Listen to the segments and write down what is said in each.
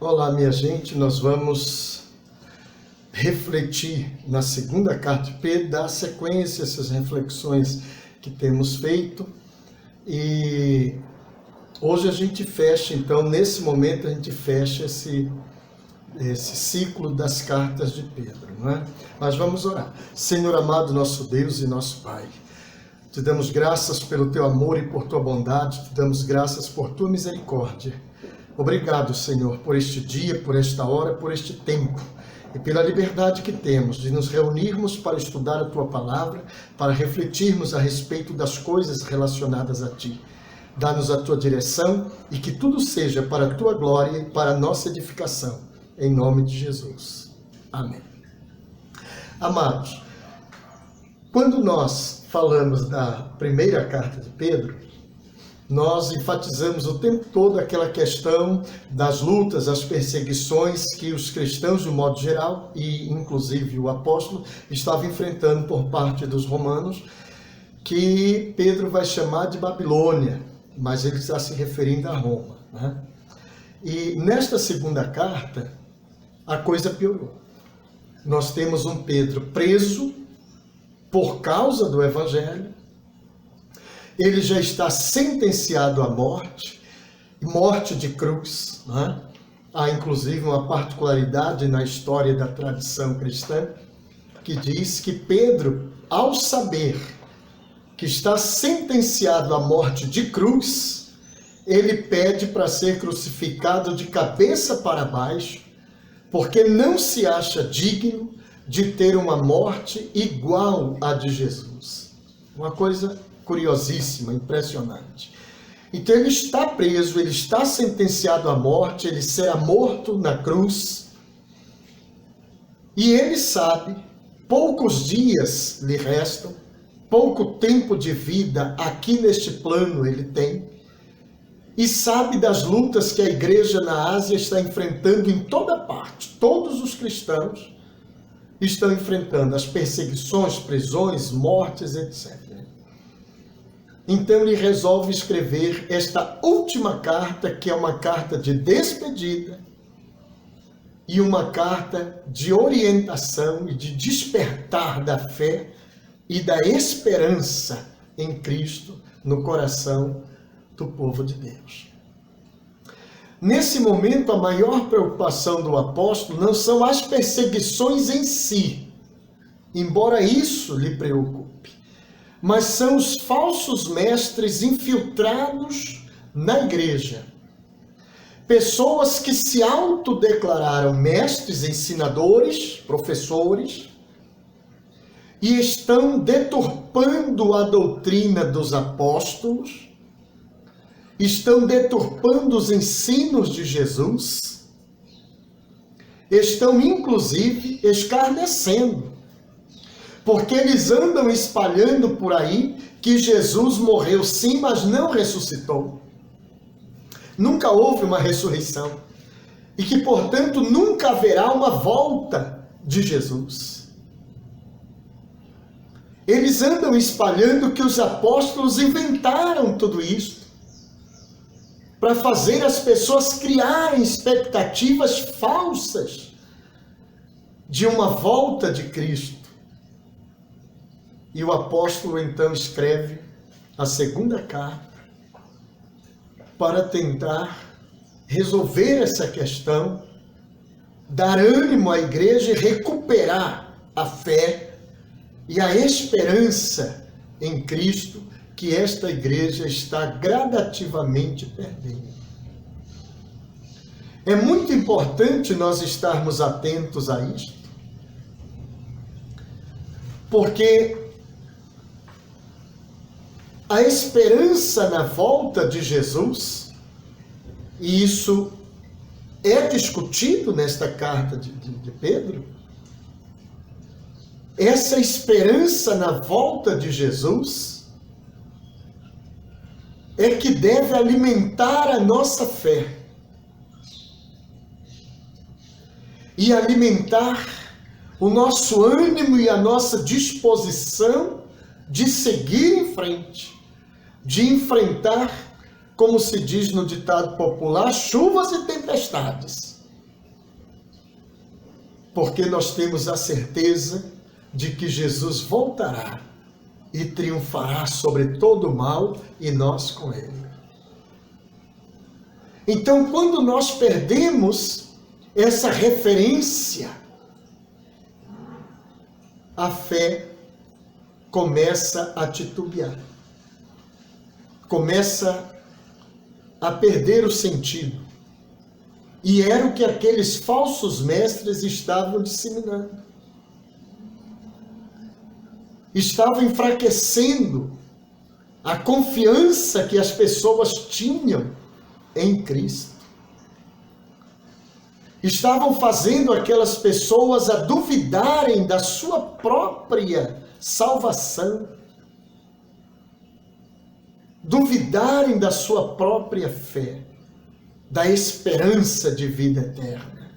Olá, minha gente, nós vamos refletir na segunda carta de Pedro, dar sequência a essas reflexões que temos feito. E hoje a gente fecha, então, nesse momento a gente fecha esse ciclo das cartas de Pedro, não é? Mas vamos orar. Senhor amado, nosso Deus e nosso Pai, te damos graças pelo teu amor e por tua bondade, te damos graças por tua misericórdia. Obrigado, Senhor, por este dia, por esta hora, por este tempo e pela liberdade que temos de nos reunirmos para estudar a tua palavra, para refletirmos a respeito das coisas relacionadas a ti. Dá-nos a tua direção e que tudo seja para a tua glória e para a nossa edificação. Em nome de Jesus. Amém. Amados, quando nós falamos da primeira carta de Pedro, nós enfatizamos o tempo todo aquela questão das lutas, as perseguições que os cristãos, de um modo geral, e inclusive o apóstolo, estavam enfrentando por parte dos romanos, que Pedro vai chamar de Babilônia, mas ele está se referindo a Roma, né? E nesta segunda carta, a coisa piorou. Nós temos um Pedro preso por causa do evangelho. Ele já está sentenciado à morte, morte de cruz, né? Há inclusive uma particularidade na história da tradição cristã, que diz que Pedro, ao saber que está sentenciado à morte de cruz, ele pede para ser crucificado de cabeça para baixo, porque não se acha digno de ter uma morte igual à de Jesus. Uma coisa curiosíssima, impressionante. Então ele está preso, ele está sentenciado à morte, ele será morto na cruz. E ele sabe, poucos dias lhe restam, pouco tempo de vida aqui neste plano ele tem, e sabe das lutas que a igreja na Ásia está enfrentando em toda parte. Todos os cristãos estão enfrentando as perseguições, prisões, mortes, etc. Então ele resolve escrever esta última carta, que é uma carta de despedida e uma carta de orientação e de despertar da fé e da esperança em Cristo no coração do povo de Deus. Nesse momento, a maior preocupação do apóstolo não são as perseguições em si, embora isso lhe preocupe, mas são os falsos mestres infiltrados na igreja. Pessoas que se autodeclararam mestres, ensinadores, professores, e estão deturpando a doutrina dos apóstolos, estão deturpando os ensinos de Jesus, estão inclusive escarnecendo, porque eles andam espalhando por aí que Jesus morreu sim, mas não ressuscitou. Nunca houve uma ressurreição. E que, portanto, nunca haverá uma volta de Jesus. Eles andam espalhando que os apóstolos inventaram tudo isso para fazer as pessoas criarem expectativas falsas de uma volta de Cristo. E o apóstolo então escreve a segunda carta para tentar resolver essa questão, dar ânimo à igreja e recuperar a fé e a esperança em Cristo que esta igreja está gradativamente perdendo. É muito importante nós estarmos atentos a isto, porque a esperança na volta de Jesus, e isso é discutido nesta carta de Pedro, essa esperança na volta de Jesus é que deve alimentar a nossa fé e alimentar o nosso ânimo e a nossa disposição de seguir em frente, de enfrentar, como se diz no ditado popular, chuvas e tempestades. Porque nós temos a certeza de que Jesus voltará e triunfará sobre todo o mal e nós com ele. Então, quando nós perdemos essa referência, a fé começa a titubear, começa a perder o sentido. E era o que aqueles falsos mestres estavam disseminando. Estavam enfraquecendo a confiança que as pessoas tinham em Cristo. Estavam fazendo aquelas pessoas a duvidarem da sua própria salvação, duvidarem da sua própria fé, da esperança de vida eterna.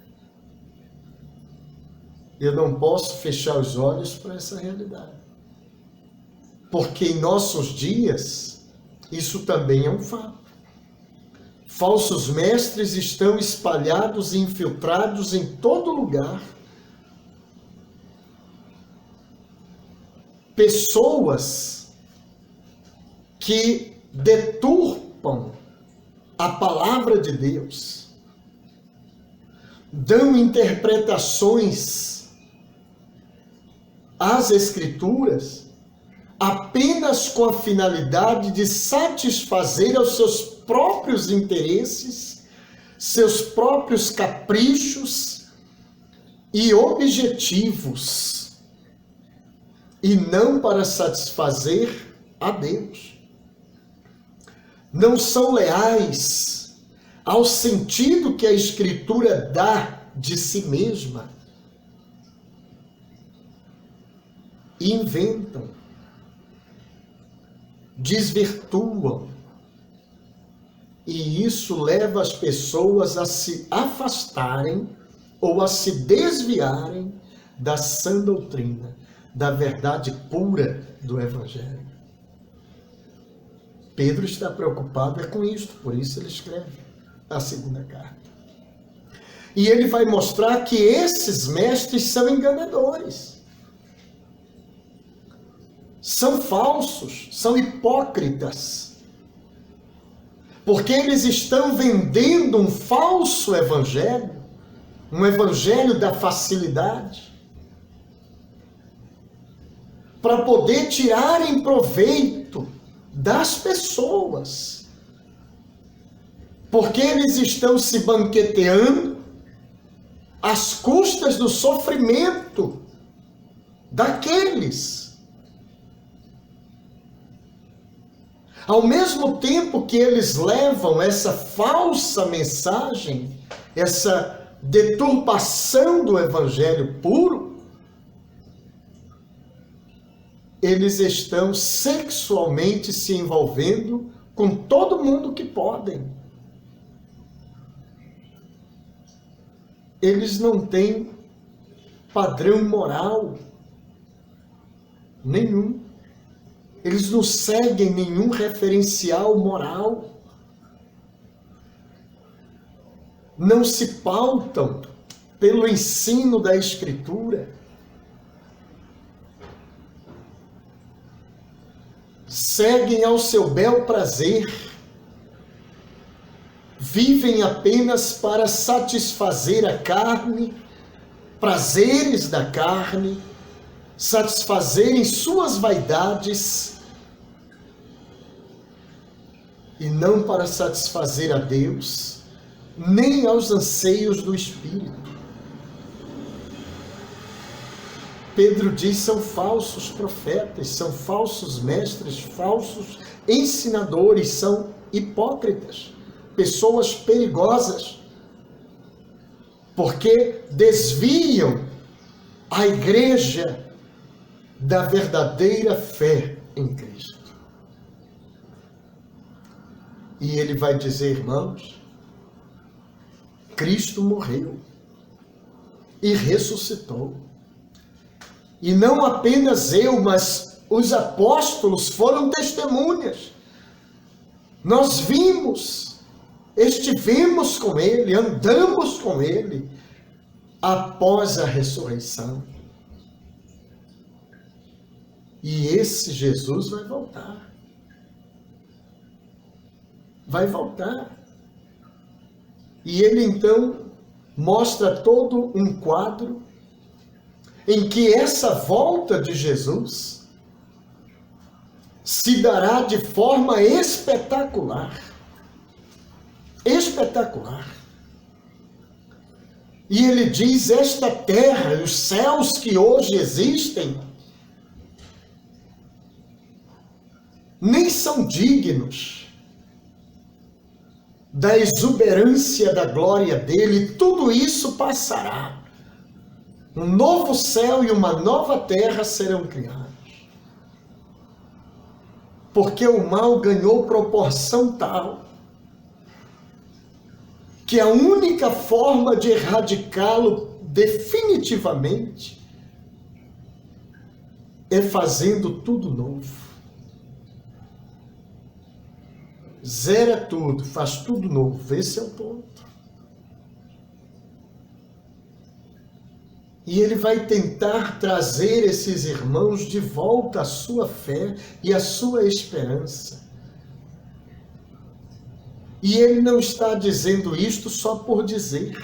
Eu não posso fechar os olhos para essa realidade, porque em nossos dias isso também é um fato. Falsos mestres estão espalhados e infiltrados em todo lugar. Pessoas que deturpam a palavra de Deus, dão interpretações às Escrituras apenas com a finalidade de satisfazer aos seus próprios interesses, seus próprios caprichos e objetivos, e não para satisfazer a Deus. Não são leais ao sentido que a Escritura dá de si mesma. Inventam, desvirtuam, e isso leva as pessoas a se afastarem ou a se desviarem da sã doutrina, da verdade pura do Evangelho. Pedro está preocupado com isto, por isso ele escreve a segunda carta. E ele vai mostrar que esses mestres são enganadores, são falsos, são hipócritas, porque eles estão vendendo um falso evangelho, um evangelho da facilidade, para poder tirarem proveito das pessoas, porque eles estão se banqueteando às custas do sofrimento daqueles. Ao mesmo tempo que eles levam essa falsa mensagem, essa deturpação do evangelho puro, eles estão sexualmente se envolvendo com todo mundo que podem. Eles não têm padrão moral nenhum. Eles não seguem nenhum referencial moral. Não se pautam pelo ensino da Escritura. Seguem ao seu bel prazer. Vivem apenas para satisfazer a carne, prazeres da carne, satisfazerem suas vaidades, e não para satisfazer a Deus, nem aos anseios do Espírito. Pedro diz: são falsos profetas, são falsos mestres, falsos ensinadores, são hipócritas, pessoas perigosas, porque desviam a igreja da verdadeira fé em Cristo. E ele vai dizer: irmãos, Cristo morreu e ressuscitou. E não apenas eu, mas os apóstolos foram testemunhas. Nós vimos, estivemos com ele, andamos com ele, após a ressurreição. E esse Jesus vai voltar. Vai voltar. E ele então mostra todo um quadro em que essa volta de Jesus se dará de forma espetacular. Espetacular. E ele diz: esta terra e os céus que hoje existem nem são dignos da exuberância da glória dele. Tudo isso passará. Um novo céu e uma nova terra serão criados. Porque o mal ganhou proporção tal que a única forma de erradicá-lo definitivamente é fazendo tudo novo. Zera tudo, faz tudo novo. Esse é o ponto. E ele vai tentar trazer esses irmãos de volta à sua fé e à sua esperança. E ele não está dizendo isto só por dizer.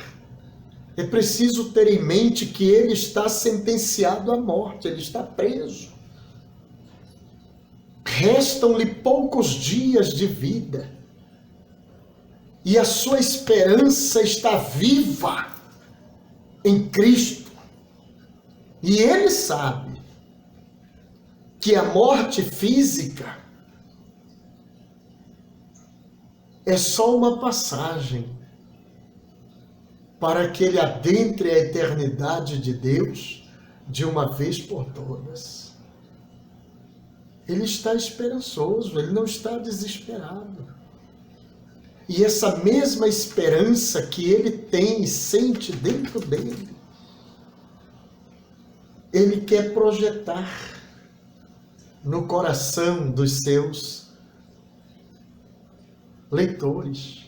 É preciso ter em mente que ele está sentenciado à morte, ele está preso. Restam-lhe poucos dias de vida. E a sua esperança está viva em Cristo. E ele sabe que a morte física é só uma passagem para que ele adentre a eternidade de Deus de uma vez por todas. Ele está esperançoso, ele não está desesperado. E essa mesma esperança que ele tem e sente dentro dele, ele quer projetar no coração dos seus leitores,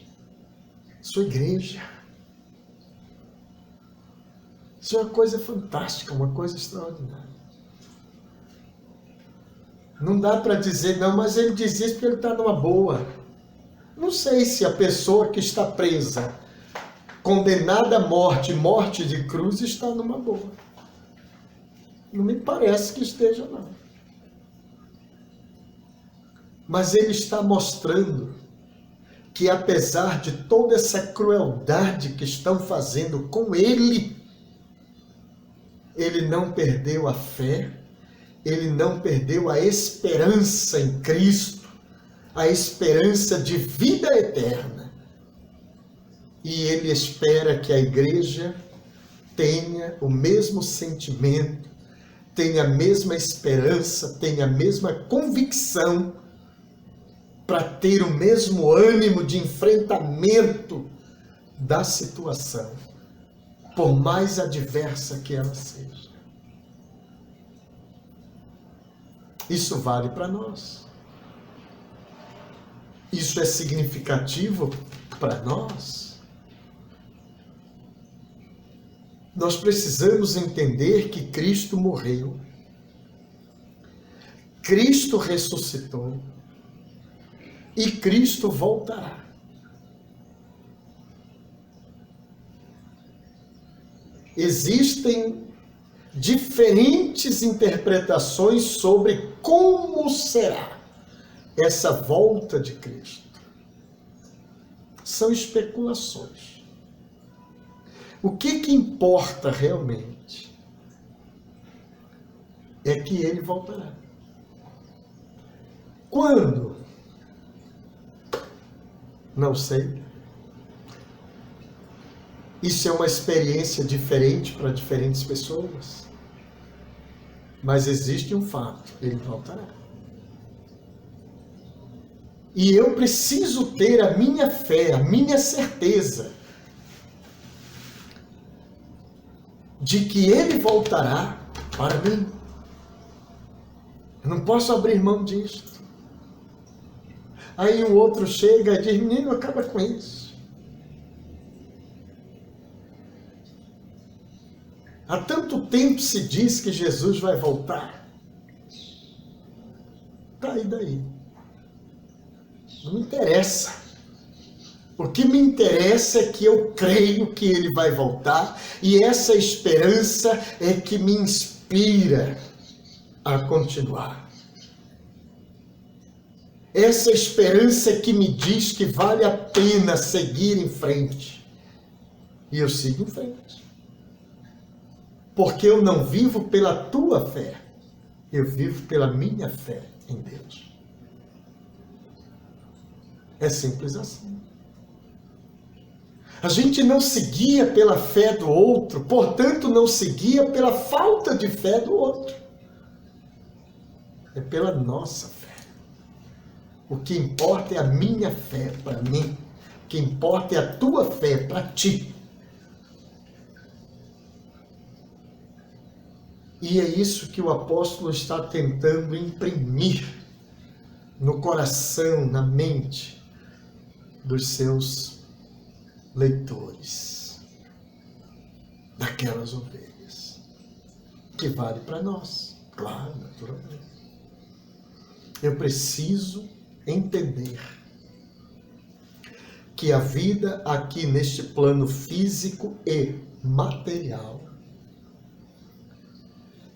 sua igreja. Isso é uma coisa fantástica, uma coisa extraordinária. Não dá para dizer, não, mas ele diz isso porque ele está numa boa. Não sei se a pessoa que está presa, condenada à morte, morte de cruz, está numa boa. Não me parece que esteja, não. Mas ele está mostrando que apesar de toda essa crueldade que estão fazendo com ele, ele não perdeu a fé, ele não perdeu a esperança em Cristo, a esperança de vida eterna. E ele espera que a igreja tenha o mesmo sentimento, tenha a mesma esperança, tenha a mesma convicção, para ter o mesmo ânimo de enfrentamento da situação, por mais adversa que ela seja. Isso vale para nós. Isso é significativo para nós. Nós precisamos entender que Cristo morreu, Cristo ressuscitou e Cristo voltará. Existem diferentes interpretações sobre como será essa volta de Cristo. São especulações. O que importa realmente é que ele voltará. Quando? Não sei. Isso é uma experiência diferente para diferentes pessoas. Mas existe um fato, ele voltará. E eu preciso ter a minha fé, a minha certeza de que ele voltará para mim. Eu não posso abrir mão disto. Aí o outro chega e diz, menino, acaba com isso. Há tanto tempo se diz que Jesus vai voltar. Tá, e daí? Não me interessa. O que me interessa é que eu creio que ele vai voltar, e essa esperança é que me inspira a continuar. Essa esperança é que me diz que vale a pena seguir em frente. E eu sigo em frente. Porque eu não vivo pela tua fé, eu vivo pela minha fé em Deus. É simples assim. A gente não seguia pela fé do outro, portanto não seguia pela falta de fé do outro. É pela nossa fé. O que importa é a minha fé para mim. O que importa é a tua fé para ti. E é isso que o apóstolo está tentando imprimir no coração, na mente dos seus leitores, daquelas ovelhas, que vale para nós, claro, naturalmente. Eu preciso entender que a vida aqui neste plano físico e material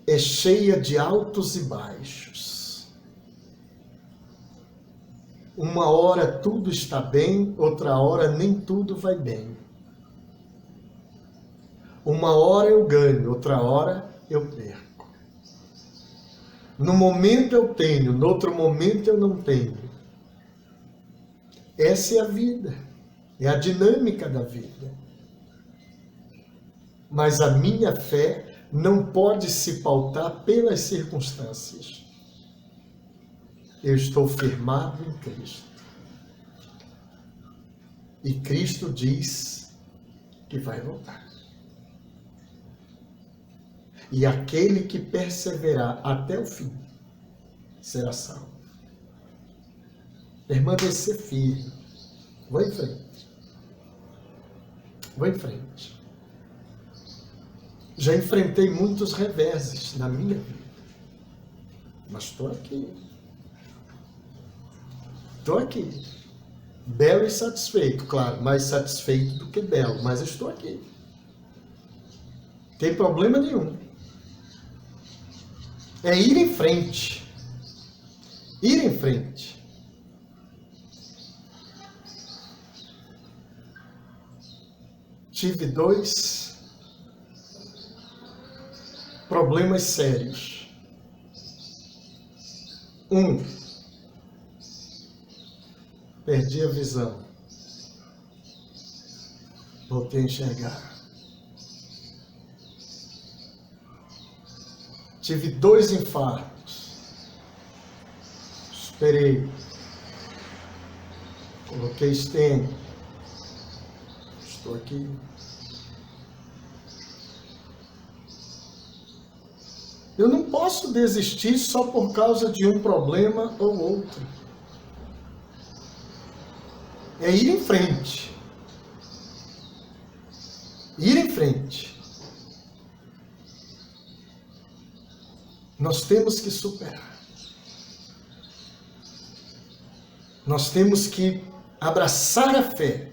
é cheia de altos e baixos. Uma hora tudo está bem, outra hora nem tudo vai bem. Uma hora eu ganho, outra hora eu perco. No momento eu tenho, no outro momento eu não tenho. Essa é a vida, é a dinâmica da vida. Mas a minha fé não pode se pautar pelas circunstâncias. Eu estou firmado em Cristo. E Cristo diz que vai voltar. E aquele que perseverar até o fim será salvo. Permanecer firme. Vou em frente. Vou em frente. Já enfrentei muitos reveses na minha vida. Mas estou aqui. Estou aqui. Belo e satisfeito, claro. Mais satisfeito do que belo. Mas estou aqui. Não tem problema nenhum. É ir em frente. Ir em frente. Tive 2 problemas sérios. 1, perdi a visão. Voltei a enxergar. Tive 2 infartos. Esperei. Coloquei stent. Estou aqui. Eu não posso desistir só por causa de um problema ou outro. É ir em frente. Ir em frente. Nós temos que superar. Nós temos que abraçar a fé.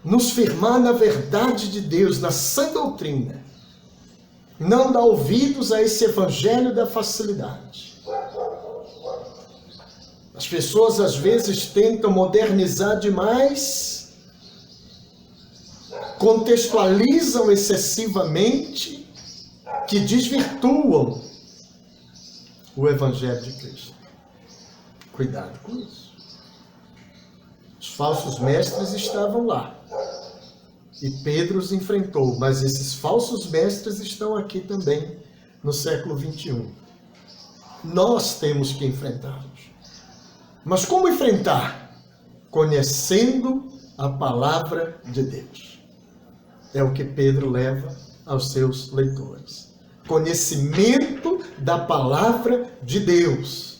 Nos firmar na verdade de Deus, na sã doutrina. Não dar ouvidos a esse evangelho da facilidade. As pessoas às vezes tentam modernizar demais, contextualizam excessivamente, que desvirtuam o evangelho de Cristo. Cuidado com isso. Os falsos mestres estavam lá. E Pedro os enfrentou, mas esses falsos mestres estão aqui também no século 21. Nós temos que enfrentá-los. Mas como enfrentar? Conhecendo a palavra de Deus. É o que Pedro leva aos seus leitores. Conhecimento da palavra de Deus.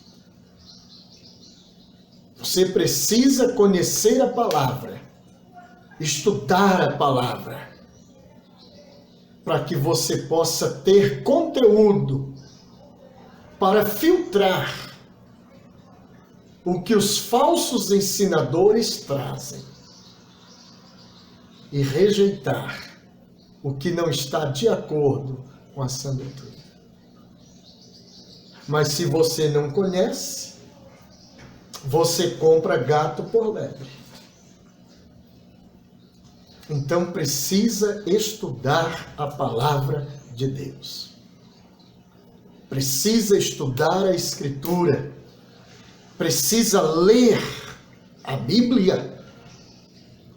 Você precisa conhecer a palavra. Estudar a palavra, para que você possa ter conteúdo para filtrar o que os falsos ensinadores trazem e rejeitar o que não está de acordo com a sã doutrina. Mas se você não conhece, você compra gato por lebre. Então precisa estudar a palavra de Deus. Precisa estudar a Escritura. Precisa ler a Bíblia.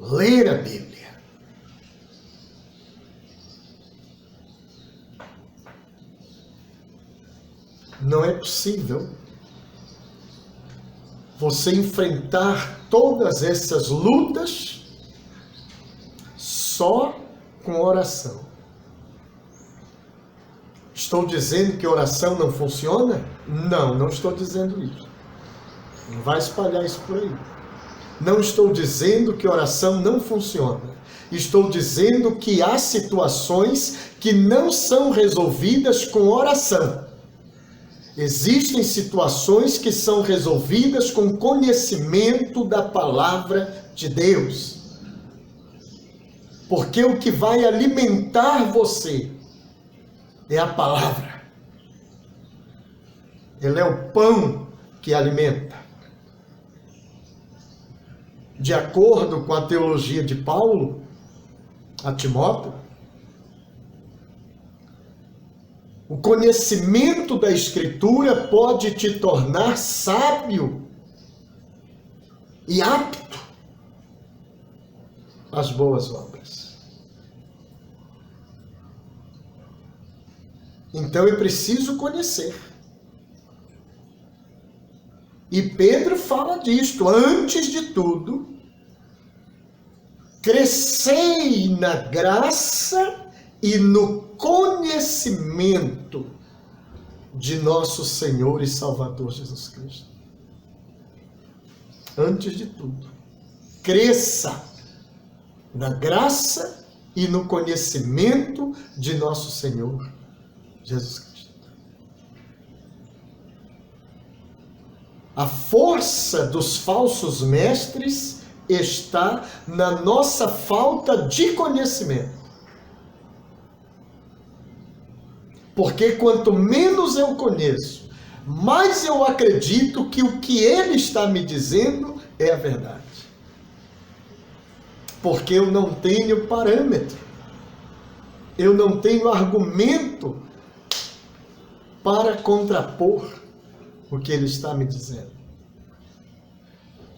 Ler a Bíblia. Não é possível você enfrentar todas essas lutas só com oração. Estou dizendo que oração não funciona? Não, não estou dizendo isso. Não vai espalhar isso por aí. Não estou dizendo que oração não funciona. Estou dizendo que há situações que não são resolvidas com oração. Existem situações que são resolvidas com conhecimento da palavra de Deus. Porque o que vai alimentar você é a palavra. Ele é o pão que alimenta. De acordo com a teologia de Paulo a Timóteo, o conhecimento da Escritura pode te tornar sábio e apto às boas obras. Então é preciso conhecer. E Pedro fala disto, antes de tudo, crescei na graça e no conhecimento de nosso Senhor e Salvador Jesus Cristo. Antes de tudo, cresça na graça e no conhecimento de nosso Senhor Jesus Cristo. A força dos falsos mestres está na nossa falta de conhecimento. Porque quanto menos eu conheço, mais eu acredito que o que ele está me dizendo é a verdade. Porque eu não tenho parâmetro. Eu não tenho argumento para contrapor o que ele está me dizendo.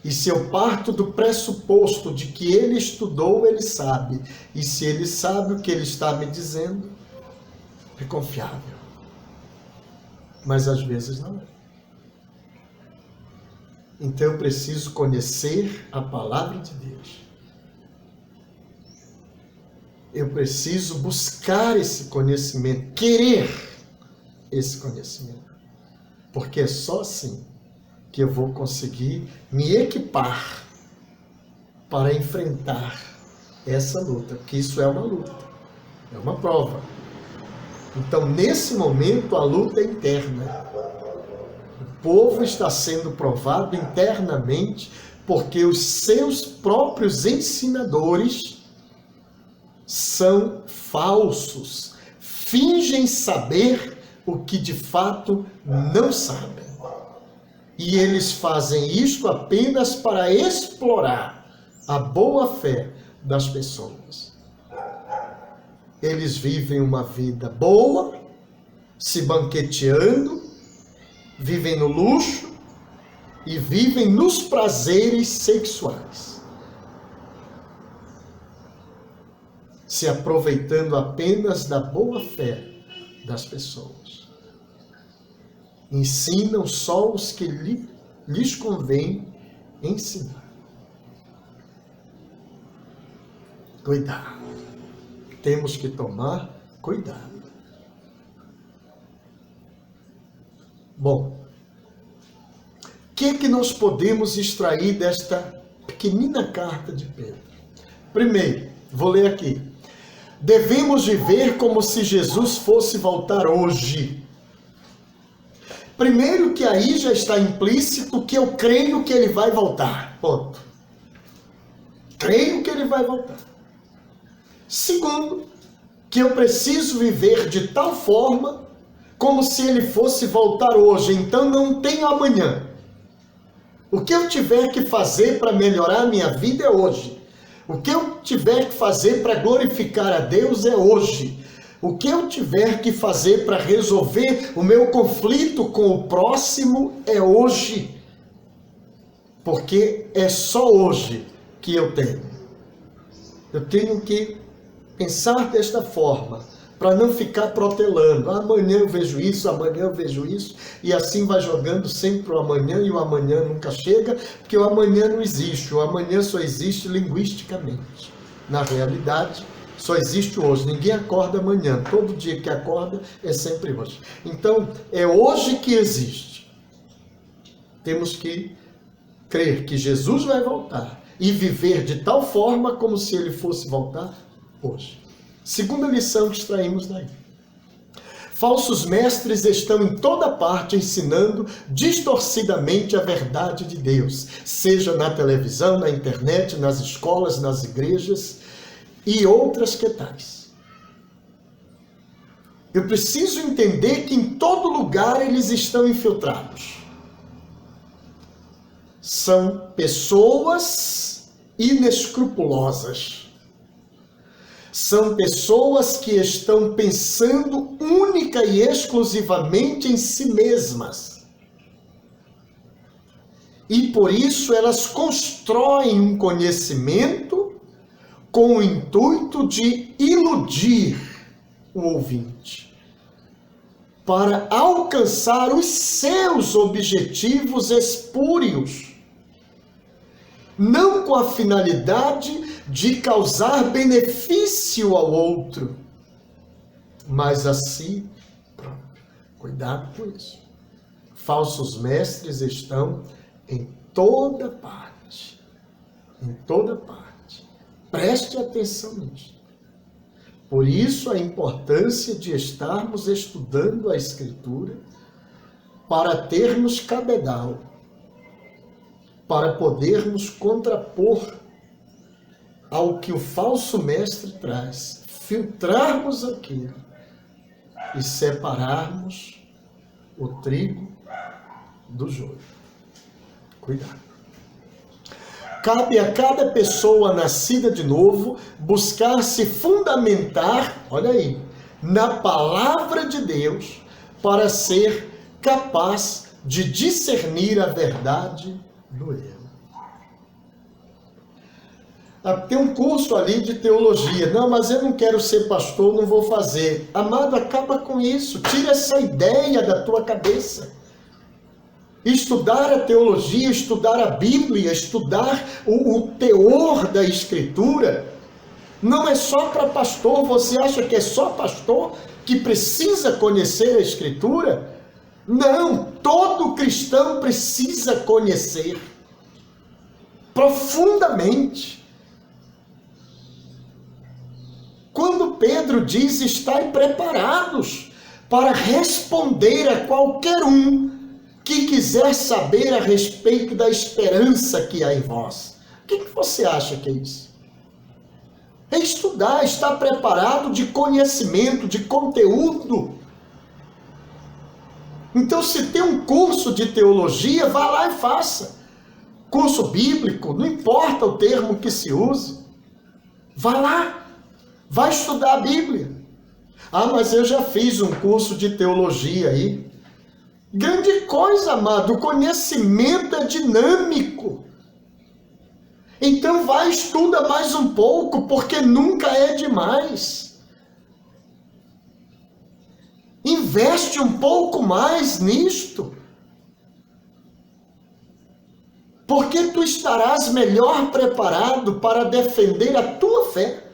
E se eu parto do pressuposto de que ele estudou, ele sabe. E se ele sabe o que ele está me dizendo, é confiável. Mas às vezes não é. Então eu preciso conhecer a palavra de Deus. Eu preciso buscar esse conhecimento, querer esse conhecimento. Porque é só assim que eu vou conseguir me equipar para enfrentar essa luta. Porque isso é uma luta, é uma prova. Então, nesse momento, a luta é interna. O povo está sendo provado internamente porque os seus próprios ensinadores são falsos. Fingem saber o que de fato não sabem. E eles fazem isto apenas para explorar a boa-fé das pessoas. Eles vivem uma vida boa, se banqueteando, vivem no luxo e vivem nos prazeres sexuais, se aproveitando apenas da boa-fé das pessoas. Ensinam só os que lhes convém ensinar. Cuidado. Temos que tomar cuidado. Bom, o que nós podemos extrair desta pequenina carta de Pedro? Primeiro, vou ler aqui. devemos viver como se Jesus fosse voltar hoje. Primeiro, que aí já está implícito que eu creio que ele vai voltar. Ponto. Creio que ele vai voltar. Segundo, que eu preciso viver de tal forma como se ele fosse voltar hoje. Então não tenho amanhã. O que eu tiver que fazer para melhorar a minha vida é hoje. O que eu tiver que fazer para glorificar a Deus é hoje. O que eu tiver que fazer para resolver o meu conflito com o próximo é hoje. Porque é só hoje que eu tenho. Eu tenho que pensar desta forma, para não ficar protelando. Amanhã eu vejo isso, amanhã eu vejo isso, e assim vai jogando sempre o amanhã, e o amanhã nunca chega, porque o amanhã não existe. O amanhã só existe linguisticamente. Na realidade, só existe hoje. Ninguém acorda amanhã. Todo dia que acorda é sempre hoje. Então, é hoje que existe. Temos que crer que Jesus vai voltar e viver de tal forma como se ele fosse voltar hoje. Segunda lição que extraímos daí. Falsos mestres estão em toda parte ensinando distorcidamente a verdade de Deus, seja na televisão, na internet, nas escolas, nas igrejas e outras que tais. Eu preciso entender que em todo lugar eles estão infiltrados. São pessoas inescrupulosas. São pessoas que estão pensando única e exclusivamente em si mesmas. E por isso elas constroem um conhecimento com o intuito de iludir o ouvinte, para alcançar os seus objetivos espúrios, não com a finalidade de causar benefício ao outro, mas a si próprio. Cuidado com isso. Falsos mestres estão em toda parte. Em toda parte. Preste atenção nisso. Por isso a importância de estarmos estudando a Escritura para termos cabedal, para podermos contrapor ao que o falso mestre traz, filtrarmos aquilo e separarmos o trigo do joio. Cuidado. Cabe a cada pessoa nascida de novo buscar se fundamentar, olha aí, na palavra de Deus para ser capaz de discernir a verdade do erro. Tem um curso ali de teologia. Não, mas eu não quero ser pastor, não vou fazer. Amado, acaba com isso. Tira essa ideia da tua cabeça. Estudar a teologia, estudar a Bíblia, estudar o teor da Escritura, não é só para pastor. Você acha que é só pastor que precisa conhecer a Escritura? Não, todo cristão precisa conhecer profundamente. Quando Pedro diz: estai preparados para responder a qualquer um que quiser saber a respeito da esperança que há em vós. O que você acha que é isso? É estudar, estar preparado de conhecimento, de conteúdo. Então, se tem um curso de teologia, vá lá e faça. Curso bíblico, não importa o termo que se use. Vá lá, vai estudar a Bíblia. Ah, mas eu já fiz um curso de teologia aí. Grande coisa, amado, o conhecimento é dinâmico. Então vai, estuda mais um pouco, porque nunca é demais. Investe um pouco mais nisto, porque tu estarás melhor preparado para defender a tua fé.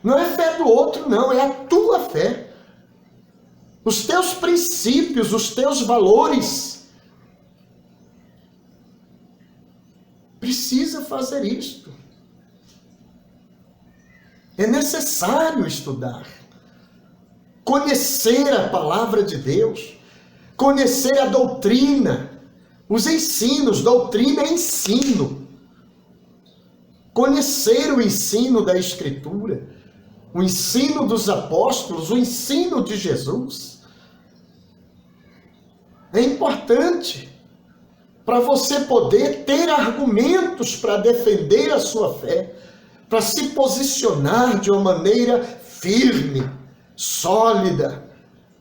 Não é fé do outro, não, é a tua fé. Os teus princípios, os teus valores. Precisa fazer isto. É necessário estudar, conhecer a palavra de Deus, conhecer a doutrina, os ensinos. Doutrina é ensino. Conhecer o ensino da Escritura, o ensino dos apóstolos, o ensino de Jesus. É importante para você poder ter argumentos para defender a sua fé, para se posicionar de uma maneira firme, sólida,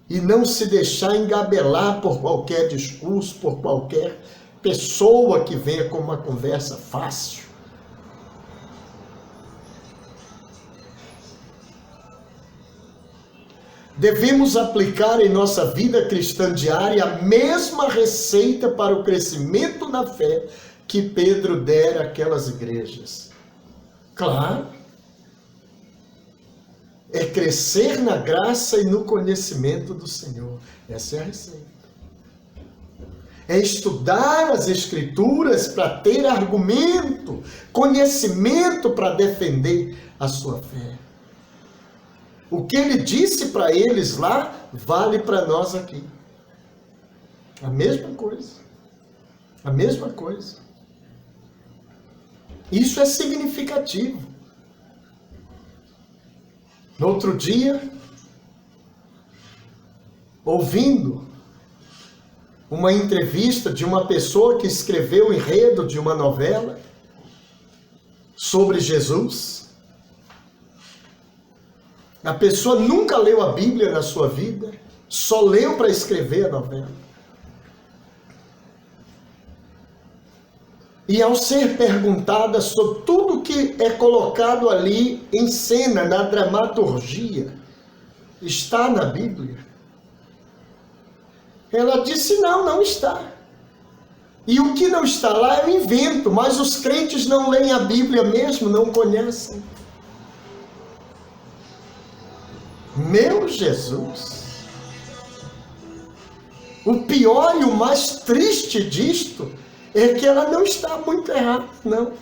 e não se deixar engabelar por qualquer discurso, por qualquer pessoa que venha com uma conversa fácil. Devemos aplicar em nossa vida cristã diária a mesma receita para o crescimento na fé que Pedro dera àquelas igrejas. Claro, é crescer na graça e no conhecimento do Senhor. Essa é a receita. É estudar as Escrituras para ter argumento, conhecimento para defender a sua fé. O que ele disse para eles lá, vale para nós aqui. A mesma coisa. A mesma coisa. Isso é significativo. No outro dia, ouvindo uma entrevista de uma pessoa que escreveu o enredo de uma novela sobre Jesus. A pessoa nunca leu a Bíblia na sua vida, só leu para escrever a novela. E ao ser perguntada sobre tudo que é colocado ali em cena, na dramaturgia, está na Bíblia? Ela disse, não está. E o que não está lá eu invento, mas os crentes não leem a Bíblia mesmo, não conhecem. Meu Jesus! O pior e o mais triste disto é que ela não está muito errada, não.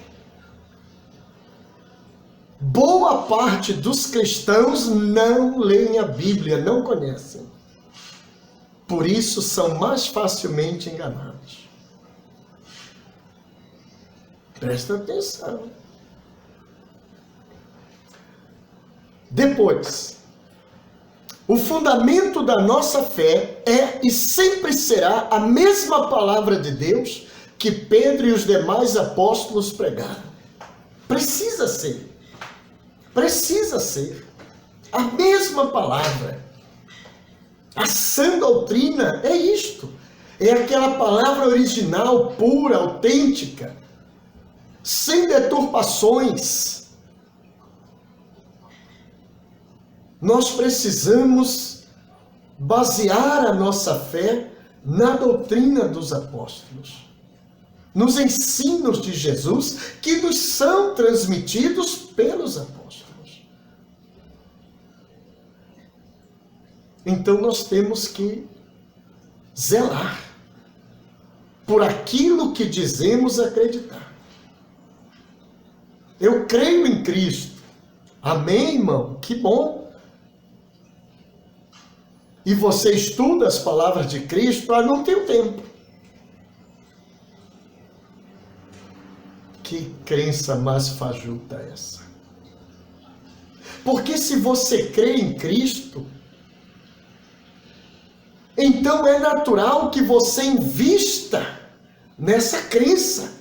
Boa parte dos cristãos não leem a Bíblia, não conhecem. Por isso são mais facilmente enganados. Presta atenção. Depois, o fundamento da nossa fé é e sempre será a mesma palavra de Deus que Pedro e os demais apóstolos pregaram. Precisa ser. Precisa ser. A mesma palavra. A sã doutrina é isto. É aquela palavra original, pura, autêntica, sem deturpações. Nós precisamos basear a nossa fé na doutrina dos apóstolos, nos ensinos de Jesus que nos são transmitidos pelos apóstolos. Então nós temos que zelar por aquilo que dizemos acreditar. Eu creio em Cristo. Amém, irmão? Que bom. E você estuda as palavras de Cristo para não ter tempo. Que crença mais fajuta essa? Porque se você crê em Cristo, então é natural que você invista nessa crença.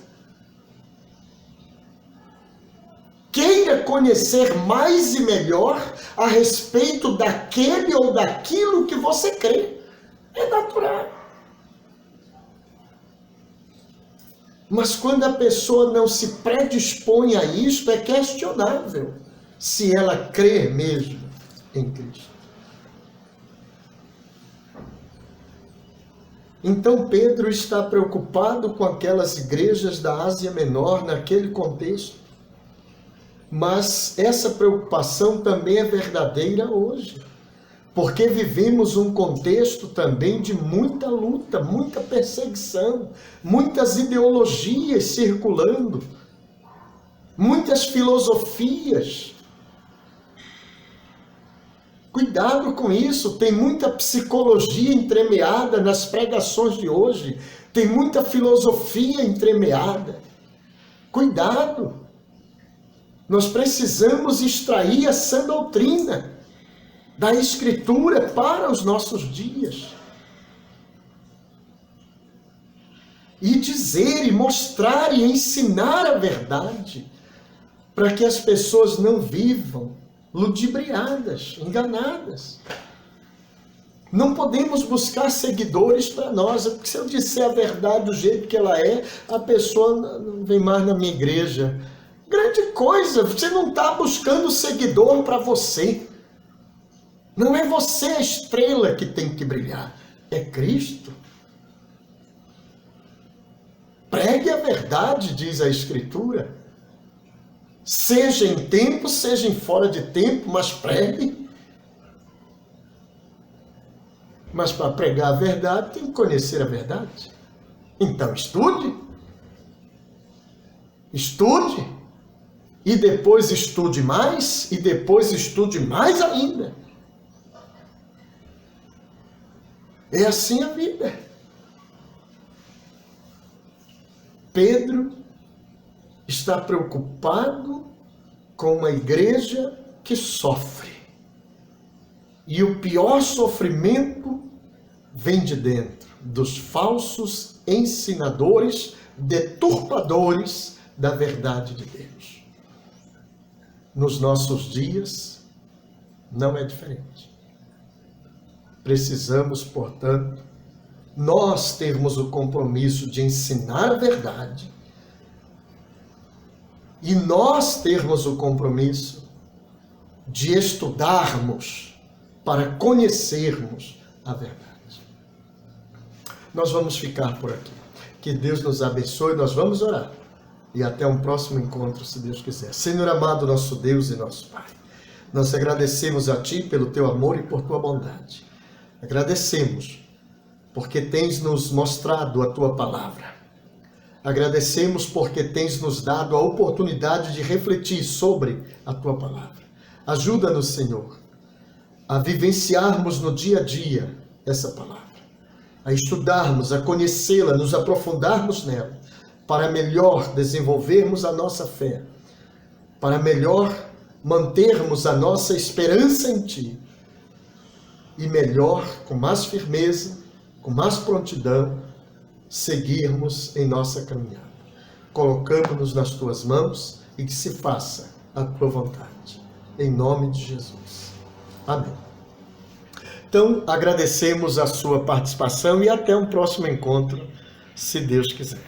Queira conhecer mais e melhor a respeito daquele ou daquilo que você crê. É natural. Mas quando a pessoa não se predispõe a isto, é questionável se ela crê mesmo em Cristo. Então Pedro está preocupado com aquelas igrejas da Ásia Menor naquele contexto. Mas essa preocupação também é verdadeira hoje, porque vivemos um contexto também de muita luta, muita perseguição, muitas ideologias circulando, muitas filosofias Cuidado com isso, tem muita psicologia entremeada nas pregações de hoje, tem muita filosofia entremeada. Cuidado! Nós precisamos extrair a sã doutrina da Escritura para os nossos dias. E dizer, e mostrar, e ensinar a verdade, para que as pessoas não vivam ludibriadas, enganadas. Não podemos buscar seguidores para nós, porque se eu disser a verdade do jeito que ela é, a pessoa não vem mais na minha igreja. Grande coisa, você não está buscando seguidor para você. Não é você a estrela que tem que brilhar, é Cristo. Pregue a verdade, diz a Escritura. Seja em tempo, seja em fora de tempo, mas pregue. Mas para pregar a verdade, tem que conhecer a verdade. Então estude. Estude. E depois estude mais, e depois estude mais ainda. É assim a vida. Pedro está preocupado com uma igreja que sofre. E o pior sofrimento vem de dentro, dos falsos ensinadores, deturpadores da verdade de Deus. Nos nossos dias, não é diferente. Precisamos, portanto, nós termos o compromisso de ensinar a verdade e nós termos o compromisso de estudarmos para conhecermos a verdade. Nós vamos ficar por aqui. Que Deus nos abençoe, nós vamos orar. E até um próximo encontro, se Deus quiser. Senhor amado, nosso Deus e nosso Pai, nós agradecemos a Ti pelo Teu amor e por Tua bondade. Agradecemos porque tens nos mostrado a Tua palavra. Agradecemos porque tens nos dado a oportunidade de refletir sobre a Tua palavra. Ajuda-nos, Senhor, a vivenciarmos no dia a dia essa palavra, a estudarmos, a conhecê-la, nos aprofundarmos nela, para melhor desenvolvermos a nossa fé, para melhor mantermos a nossa esperança em Ti e melhor, com mais firmeza, com mais prontidão, seguirmos em nossa caminhada. Colocamos-nos nas Tuas mãos e que se faça a Tua vontade. Em nome de Jesus. Amém. Então, agradecemos a sua participação e até um próximo encontro, se Deus quiser.